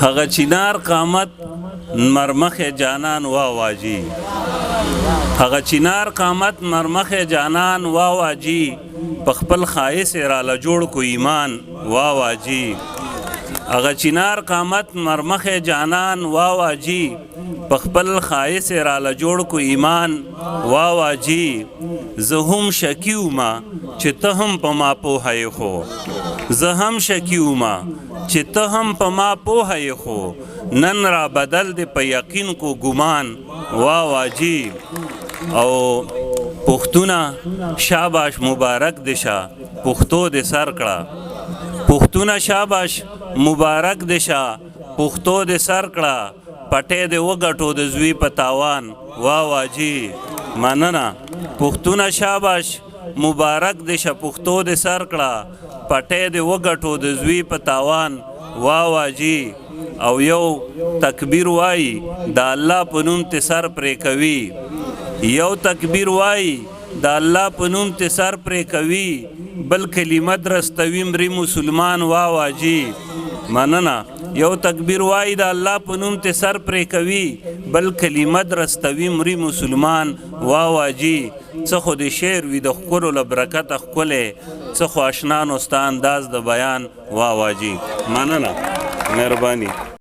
هغه چینار قامت مرمخ جانان واواجی هغه چینار قامت مرمخ جانان واواجی پخپل خایس را لجوړ کو ایمان واواجی هغه چینار قامت مرمخ جانان واواجی پخپل خایس را لجوړ کو ایمان واواجی زه هم شکیو ما چې ته هم په ما پوهی خو زه هم شکیو ما چې ته هم په ما پوهی خو نن را بدل دی په یقین کو ګمان واواجی او پښتونه شاباش مبارک دشه پښتو دې سر کړه پښتونه شاباش مبارک دشه پښتو دې سر کړه پټې دې وګټو د زوی په تاوان واواجی مننه پښتونه شاباش مبارک دشه پښتو دې سر کړه پټې دې وګټو د زوی په تاوان واواجی او یو تکبیر وای د الله په نوم ته سر پرې کوي یو تکبیر وای د الله په نوم ته سر پرې کوي بل کلمه درستوي مري مسلمان واواجی مننه یو تکبیر وای د الله په نوم ته سر پرې کوي بل کلمه درستوي مري مسلمان واواجی څه خو د شعر وي د ښکلو له برکته ښکلی څه خو اشنا نو ستا انداز د بیان واواجی مننه مهرباني